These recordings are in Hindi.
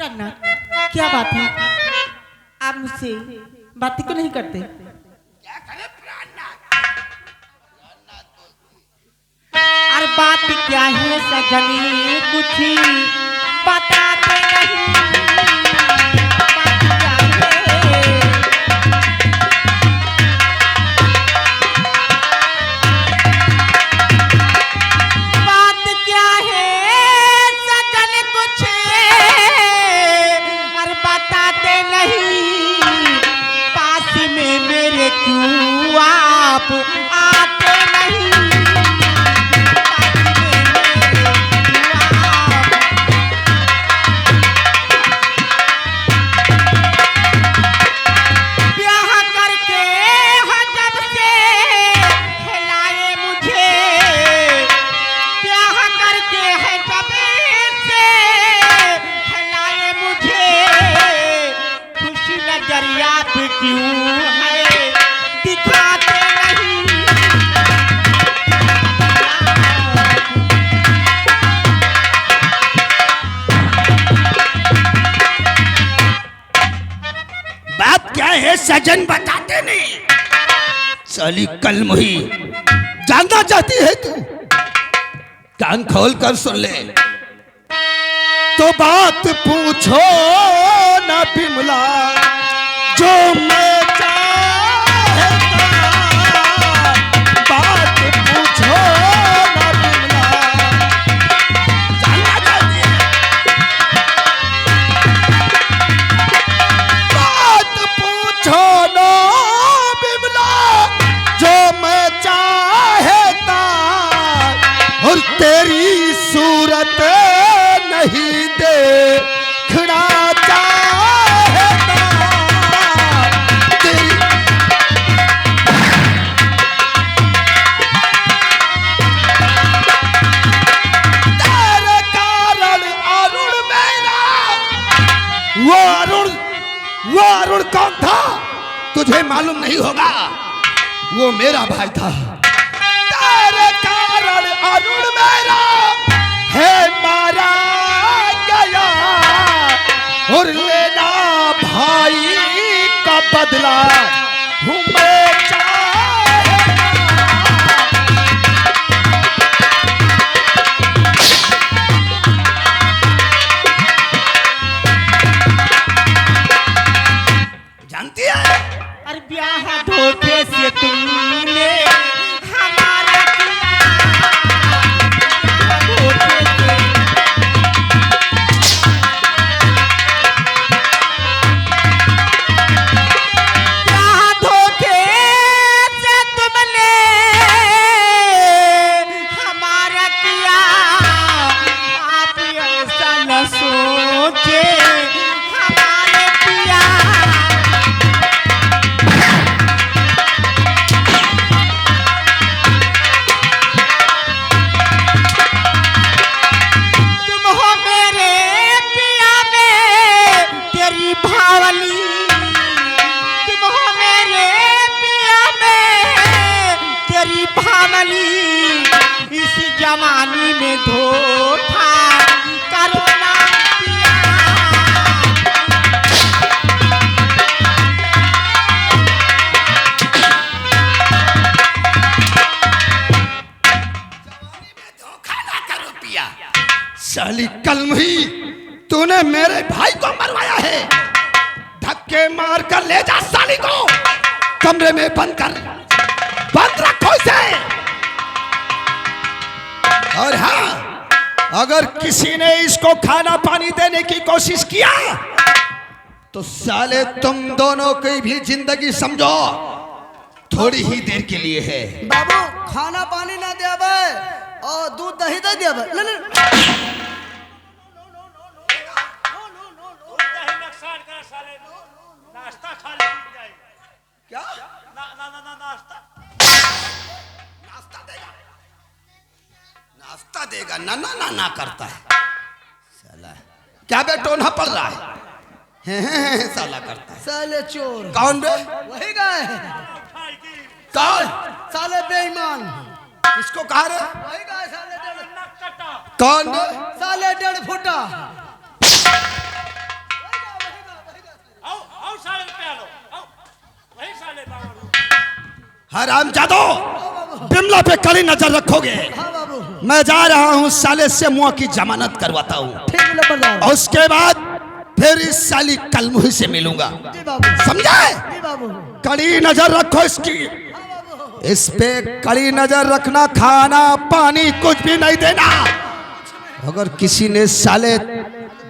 प्राणनाथ, क्या बात है? आप मुझसे बात क्यों नहीं करते? क्या करे प्राणनाथ? अरे बात क्या है सजनी, कुछ बताते नहीं। बात क्या है सजनी, कुछ अरे बताते नहीं। पास में मेरे क्यों आप आते नहीं। क्यों है दिखाते नहीं। बात क्या है सजन बताते नहीं। साली कल मुही जानना चाहती है तू? कान खोल कर सुन ले। तो बात पूछो ना बिमला, जो मैं चाहता। बात पूछो ना बिमला, जानना चाहती है। बात पूछो ना बिमला, जो मैं चाहता। और तेरी सूरत नहीं देखना चाहता। तेरे कारण अरुण मेरा, वो अरुण कौन था तुझे मालूम नहीं होगा। वो मेरा भाई था। तेरे कारण अरुण मेरा है मारा गया। और लेना भाई का बदला हूँ मैं चाहता। जानती है? अरे ब्याह धोखे से तुमने हमारा किया। धोखे से ब्याह धोखे से तुमने हमारा किया। आप ऐसा न सोचे हमारे पिया। इस जवानी में धोखा करो ना पिया। जवानी में धोखा ना करो पिया। साली कलमी, तूने मेरे भाई को मरवाया है। धक्के मार कर ले जा साली को, कमरे में बंद रखो इसे। और हाँ, अगर किसी ने इसको खाना पानी देने की कोशिश किया तो साले तुम दोनों की भी जिंदगी समझो थोड़ी ही देर के लिए है। बाबू खाना पानी ना देवे और दूध दही दे देवे। ले ले नाश्ता खा ले जाएगा। क्या? नाश्ता नाश्ता देगा। ना ना ना ना करता है साला। क्या बे टोना पड़ रहा है? साला करता है। साले चोर। कौन बे? वही गए कौन? साले बेईमान। किसको कहा रे? वही गए साले डेढ़। कौन बे? साले 1.5 फुटा। हरामजादो, बिमला पे कड़ी नजर रखोगे। हाँ बाबू। मैं जा रहा हूँ, साले से मुआ की जमानत करवाता हूँ। ठीक है लंबरदार। और उसके बाद फिर इस साली कलमुही से मिलूंगा, जी बाबू। समझे? जी बाबू। कड़ी नजर रखो इसकी, इस पे कड़ी नजर रखना। खाना पानी कुछ भी नहीं देना। अगर किसी ने साले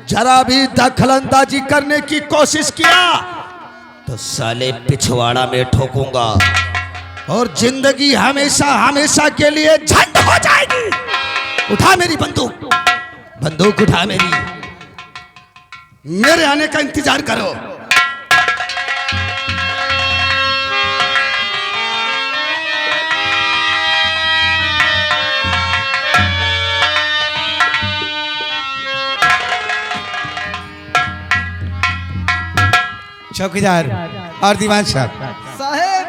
जरा भी दखलंदाजी करने की कोशिश किया तो साले पिछवाड़ा में ठोकूंगा और जिंदगी हमेशा हमेशा के लिए झंड हो जाएगी। उठा मेरी बंदूक, बंदूक उठा मेरी, मेरे आने का इंतजार करो। चौकीदार और दीवान साहब। साहेब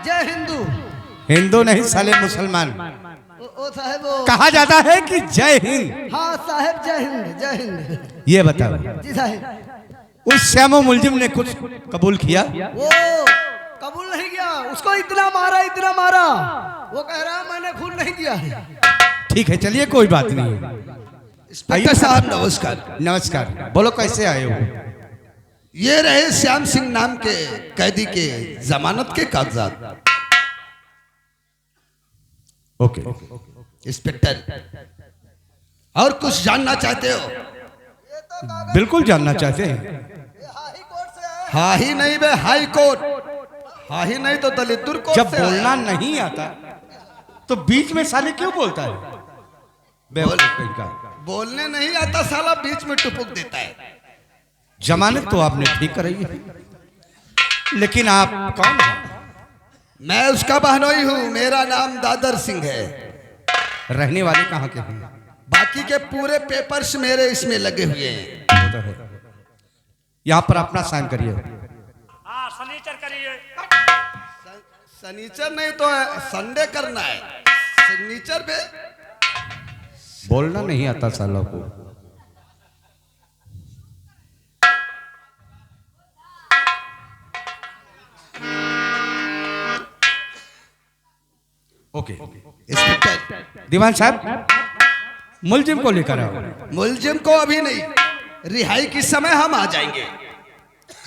जय हिंदू। हिंदू नहीं साले मुसलमान। ओ साहेब वो। कहा जाता है कि जय हिंद। हाँ साहेब जय हिंद जय हिंद। ये बताओ, जी साहेब। उस श्यामो मुलजिम ने कुछ कबूल किया? वो कबूल नहीं किया, उसको इतना मारा, वो कह रहा मैंने खून नहीं दिया है। ठीक है, चलिए कोई बात नहीं। इंस्पेक्टर साहब नमस्कार। नमस्कार। बोलो कैसे आए हो? ये रहे श्याम सिंह नाम के कैदी के जमानत के कागजात। ओके। इंस्पेक्टर, और कुछ जानना चाहते हो? बिल्कुल जानना चाहते हैं। हाई कोर्ट से आया। हा ही नहीं बे, हाई कोर्ट। हा ही नहीं तो दलितुर कोर्ट जब से बोलना आया। नहीं आता तो बीच में साले क्यों बोलता है? बेवकूफ कहीं का। बोलने नहीं आता साला बीच में टुपुक देता है। जमानत तो आपने ठीक कराई है, लेकिन आप कौन हैं? मैं उसका बहनोई हूँ, मेरा नाम दादर सिंह है। रहने वाले कहाँ के हैं? बाकी के पूरे पेपर्स मेरे इसमें लगे हुए हैं। वो तो है। यहाँ पर अपना साइन करिए। हाँ सनीचर करिए। सनीचर नहीं तो संडे करना है। सिग्नेचर पे बोलना नहीं आता सालों को। ओके। इंस्पेक्टर, दीवान साहब, मुलजिम को लेकर आओ। मुलजिम को अभी नहीं, रिहाई के समय हम आ जाएंगे।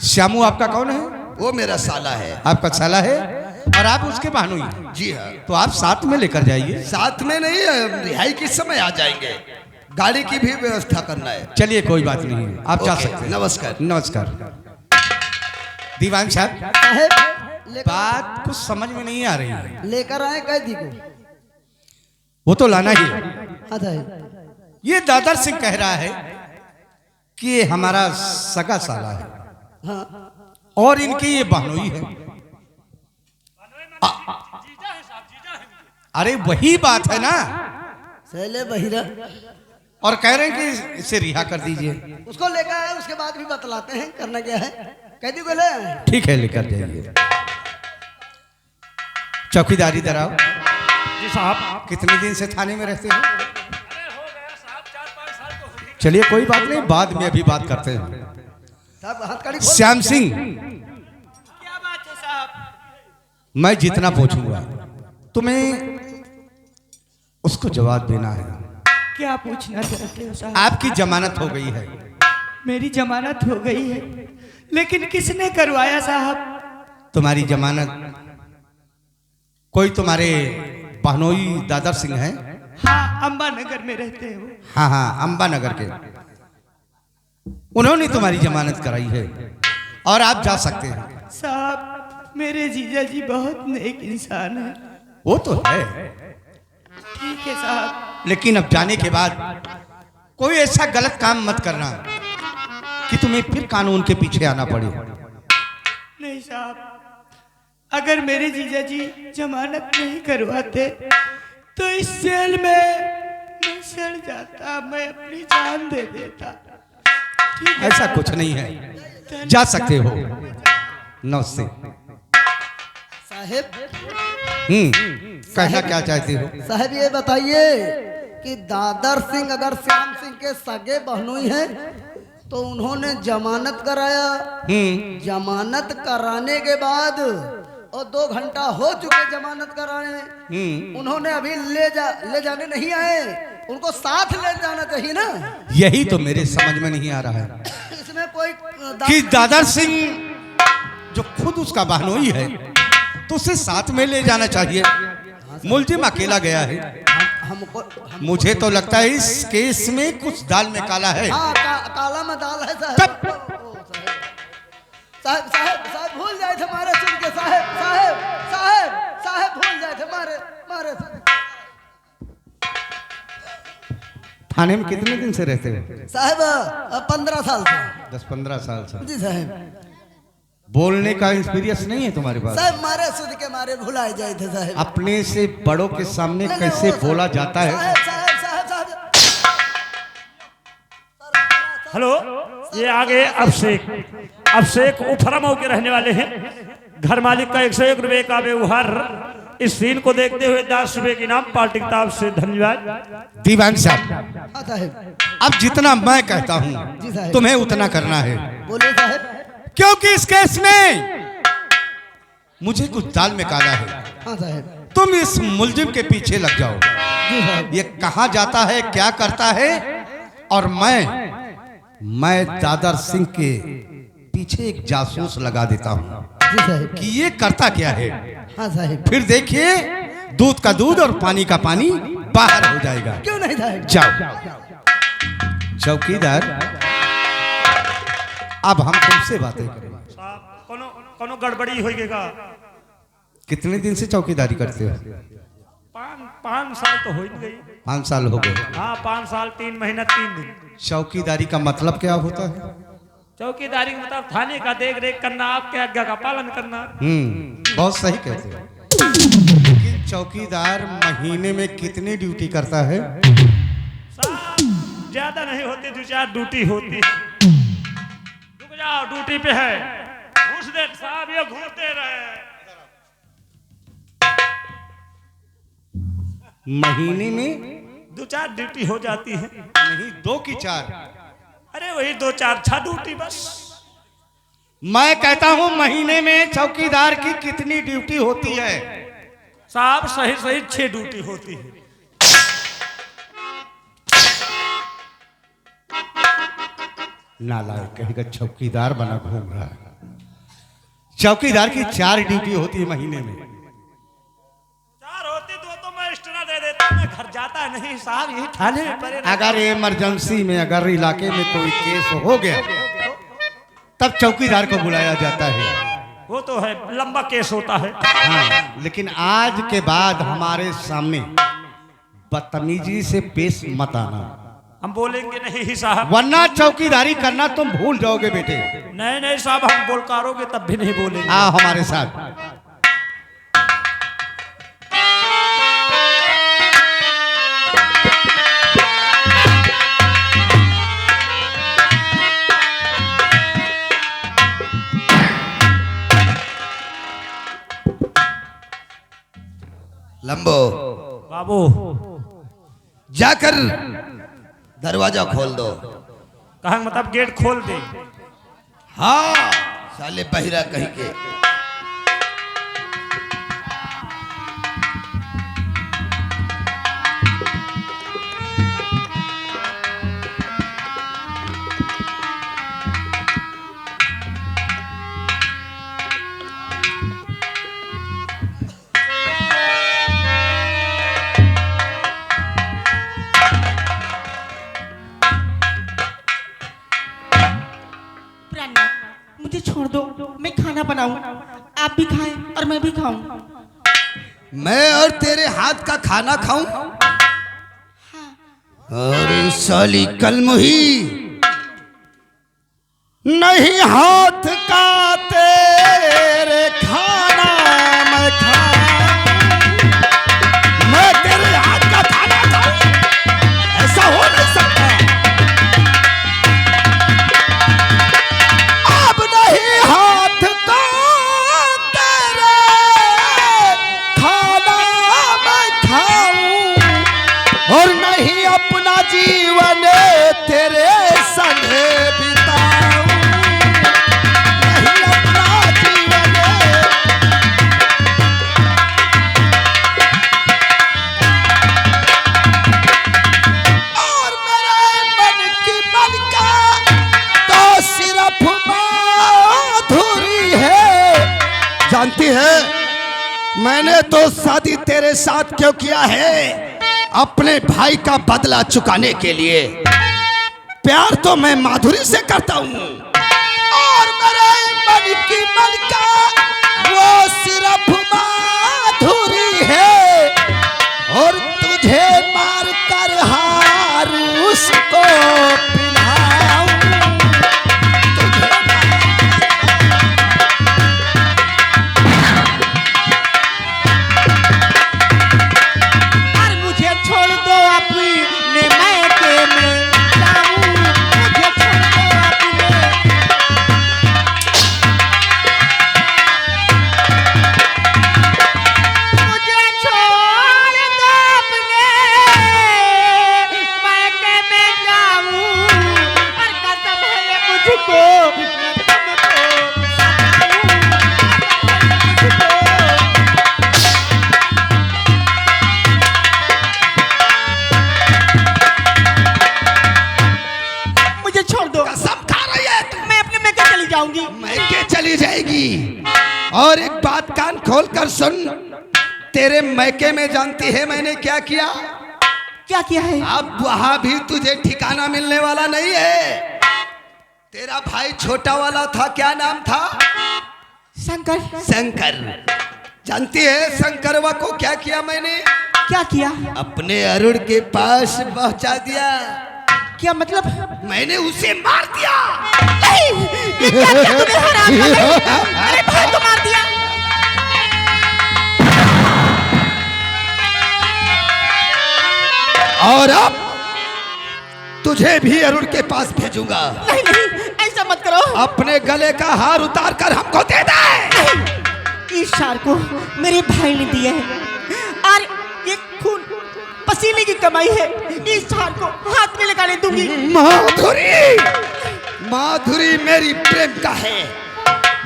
श्यामू आपका कौन है? वो मेरा साला है। आपका साला है और आप उसके बहनोई हैं। जी हाँ। तो आप साथ में लेकर जाइए। साथ में नहीं, रिहाई के समय आ जाएंगे। गाड़ी की भी व्यवस्था करना है। चलिए कोई बात नहीं है, आप जा ओके, सकते हैं। नमस्कार। नमस्कार। दीवान साहब, साहेब बात कुछ समझ में नहीं आ रही है। लेकर आए कैदी को। वो तो लाना ही है। हाँ साहेब। ये दादर सिंह कह रहा है कि ये हमारा सगा साला है हाँ और इनकी ये बहनोई है। जीजा है साहब, जीजा है। अरे वही बात है ना। सैले बहिरा। और कह रहे हैं कि इसे रिहा कर दीजिए। उसको लेकर आए, उसके बाद भी बतलाते हैं करना क्या है। कैदी को ले आए। ठीक है, लेकर जाइए। चौकीदारी दराव। जी साहब। कितने दिन से थाने में रहते हैं? अरे हो गया साहब, 4-5 साल तो हो गए। चलिए कोई बात नहीं, बाद में अभी बात करते हैं। साहब हाथ कड़ी खोल। श्याम सिंह, क्या बात है साहब? मैं जितना पूछूंगा तुम्हें उसको जवाब देना है। क्या पूछना चाहते हो साहब? आपकी जमानत हो गई है। मेरी जमानत हो गई है, लेकिन किसने करवाया साहब? तुम्हारी जमानत कोई तुम्हारे बहनोई दादर सिंह है? हाँ, अम्बा नगर में रहते हो। हाँ हाँ, अंबा नगर के। उन्होंने तुम्हारी जमानत कराई है और आप जा सकते हैं। साहब मेरे जीजा जी बहुत नेक इंसान है। वो तो है, ठीक है साहब। लेकिन अब जाने के बाद कोई ऐसा गलत काम मत करना कि तुम्हें फिर कानून के पीछे आना पड़े। नहीं साहब, अगर मेरे जीजा जी जमानत नहीं करवाते तो इस जेल में मैं सड़ जाता, मैं अपनी जान दे देता। ठीक है ऐसा साहब? कुछ नहीं है, जा सकते हो। नमस्ते। साहेब कहना क्या चाहते हो? साहब ये बताइए कि दादर सिंह अगर श्याम सिंह के सगे बहनोई हैं तो उन्होंने जमानत कराया। जमानत कराने के बाद और 2 घंटा हो चुके जमानत कराने, उन्होंने अभी ले जाने नहीं आए, उनको साथ ले जाना चाहिए ना। यही तो मेरे समझ में नहीं आ रहा है इसमें कोई कि दादर सिंह जो खुद उसका बहनोई है तो उसे साथ में ले जाना चाहिए। मुलजिम अकेला गया है। हमको मुझे तो लगता है इस केस में कुछ दाल में काला है। हाँ, काला में दाल है साहब। तब- साहब साहब साहब भूल जाए थे मारे सुन के, साहब साहब साहब साहब भूल जाए थे मारे मारे। थाने में कितने दिन से रहते हो? साहब 15 साल से। 10-15 साल से। जी साहब। बोलने का एक्सपीरियंस नहीं है तुम्हारे पास? साहब मारे सुन के मारे भुलाए जाए थे साहब। अपने से बड़ों के सामने कैसे बोला जाता है? साहब साहब साहब साहब। हेलो, ये आगे अभिषेक उफरमऊ के रहने वाले हैं। घर मालिक का 101 रुपए का व्यवहार। इस सीन को देखते हुए 10 रुपए की नाम पार्टी किताब से धन्यवाद। दीवान साहब, हाँ साहब। अब जितना मैं कहता जी हूँ साहब। तुम्हें उतना करना है, बोलिए साहब। क्योंकि इस केस में मुझे कुछ दाल में काला है। हाँ साहब। तुम इस मुलजिम के पीछे लग जाओ। जी साहब। ये कहाँ जाता है, क्या करता है, और मैं दादर सिंह के पीछे एक जासूस लगा देता हूँ जी साहब। कि ये करता क्या है। हाँ साहब। फिर देखिए दूध का दूध और पानी का पानी बाहर हो जाएगा। क्यों नहीं साहब? जाओ चौकीदार, अब हम तुमसे बातें करेंगे। साहब कोनो गड़बड़ी होएगा। कितने दिन से चौकीदारी करते हो? 5 साल तो हो ही गई। 5 साल हो गए। हाँ, 5 साल 3 महीना 3 दिन। चौकीदारी का मतलब क्या होता है? चौकीदारी का मतलब थाने का देख रेख करना, आपके आज्ञा का पालन करना। बहुत सही कहते हो। लेकिन चौकीदार महीने में कितनी ड्यूटी करता है? साहब ज्यादा नहीं होती, 2-4 ड्यूटी होती है। रुक जाओ, ड्यूटी पे है। घूस दे साहब, ये घूमते रहे। महीने में 2-4 ड्यूटी हो जाती है। नहीं, 2 की 4। अरे वही 2-4 6 ड्यूटी बस। मैं कहता हूं महीने में चौकीदार की कितनी ड्यूटी होती है? साहब सही 6 ड्यूटी होती है। नालायक कहेगा चौकीदार बना घूम रहा है। चौकीदार की 4 ड्यूटी होती है महीने में। 4 होती, 2 तो मैं एक्स्ट्रा दे देता, मैं घर जाता नहीं साहब, यही थाने में पड़े रहता। अगर इमरजेंसी में अगर इलाके में कोई केस हो गया तब चौकीदार को बुलाया जाता है। वो तो है, लंबा केस होता है। हाँ, लेकिन आज के बाद हमारे सामने बदतमीजी से पेश मत आना, हम बोलेंगे नहीं साहब। वरना चौकीदारी करना तुम भूल जाओगे बेटे। नहीं साहब, हम बोलकारोगे तब भी नहीं बोलेंगे। आओ हमारे साथ। लंबो, बाबू जाकर दरवाजा खोल दो। कहा मतलब गेट खोल दे। हाँ, साले बहिरा कहीं के। मुझे छोड़ दो, मैं खाना बनाऊं, आप भी खाएं और मैं भी खाऊं। मैं और तेरे हाथ का खाना खाऊं? अरे साली कलमुही, नहीं हाथ का तेरे खाना मैं खाऊं, मैं तेरे हाथ का खाना खाऊं? ऐसा हो नहीं सकता। अब नहीं हाथ का तेरे खाना मैं खाऊं, और नहीं अपना जीवन तेरे संग बिताऊं। जानती है मैंने तो शादी तेरे साथ क्यों किया है? अपने भाई का बदला चुकाने के लिए। प्यार तो मैं माधुरी से करता हूँ और मेरे मन की मलका वो सिर्फ माधुरी है और तुझे मार कर हार उसको पिन्हाऊं। और मुझे छोड़ दो अपने मैके में जाऊं, मुझे छोड़ दो अपने। मुझे छोड़ दो अपने मैके में जाऊं और कसम है मुझको मैं तुमको सताऊं, कसम है मुझको। मुझे छोड़ दो, कसम खा रही है तू? मैं अपने मैके चली जाऊंगी। मैके चली जाएगी? और एक बात कान खोल कर सुन, तेरे मैके में जानती है मैंने क्या किया? क्या किया है? अब वहां भी तुझे ठिकाना मिलने वाला नहीं है। तेरा भाई छोटा वाला था, क्या नाम था? शंकर। शंकर। जानती है शंकरवा को क्या किया मैंने? क्या किया? अपने अरुण के पास पहुंचा दिया। क्या मतलब? मैंने उसे मार दिया। नहीं, ये क्या किया तूने हराम? मेरे भाई को मार दिया। और अब तुझे भी अरुण के पास भेजूंगा। नहीं नहीं, ऐसा मत करो। अपने गले का हार उतार कर हमको दे दे। इस हार को मेरे भाई ने दिया है और ये खून पसीने की कमाई है। इस हार को हाथ में लगाने दूंगी। माधुरी, माधुरी मेरी प्रेम का है।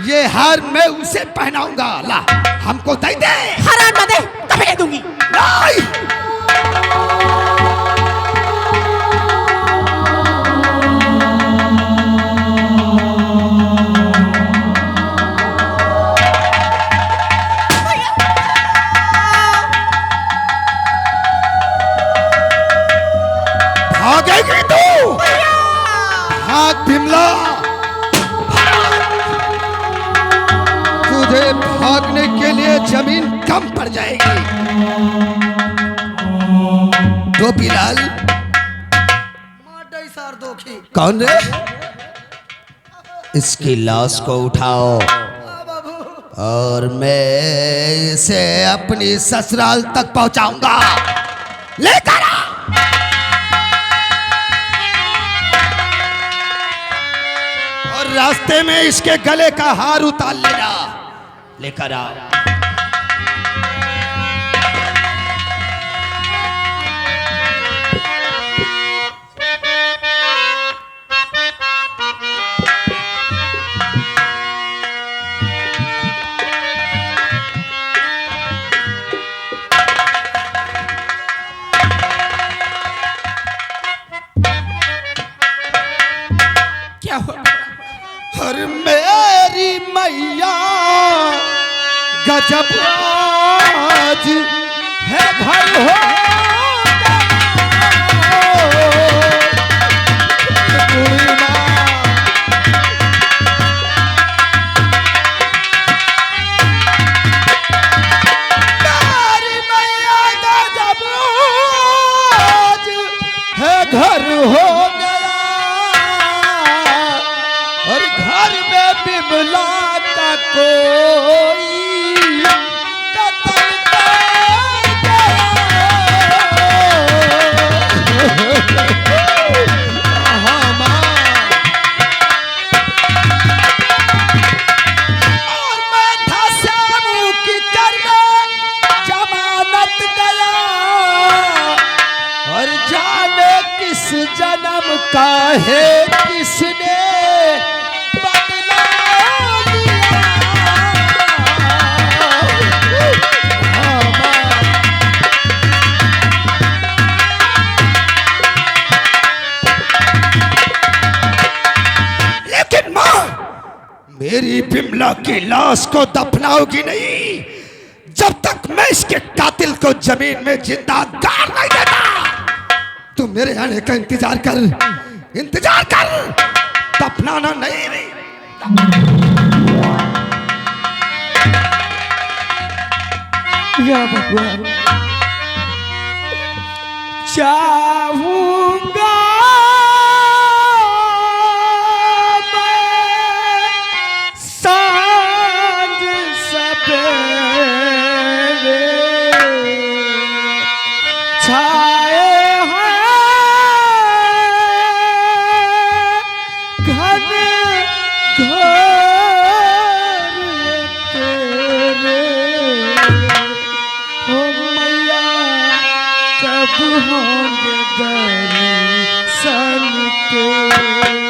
ये हार मैं उसे पहनाऊंगा। ला, हमको दे दे। हराम मत दे, तब दे दूंगी। नहीं। भागेगी तू? भाग बिमला। तुझे भागने के लिए जमीन कम पड़ जाएगी। तो बिलाल माडई सार दोखी। कौन रे? इसकी लाश को उठाओ और मैं इसे अपनी ससुराल तक पहुंचाऊंगा। लेकर आ। और रास्ते में इसके गले का हार उतार लेना। लेकर आ। क्या हुआ? हर मेरी मैया गजब आज है घर हो मेरी मैया गजब आज है घर हो गया और घर में बिमला का कोई कत्ल कर गया। हाँ माँ। और मैं था श्यामू की करने जमानत गया और जाने किस जन्म का है किसने बदला लिया। हाँ माँ। लेकिन माँ मेरी बिमला की लाश को दफनाओगी नहीं जब तक मैं इसके कातिल को जमीन में जिंदा गाड़ नहीं देता। तू मेरे आने का इंतजार कर, दफनाना नहीं। या भगवान, चाहूंगा मैं सांझ सवेरे छाए हैं घन घोर तेरे, ओ मैया कब होंगे दर्शन तेरे।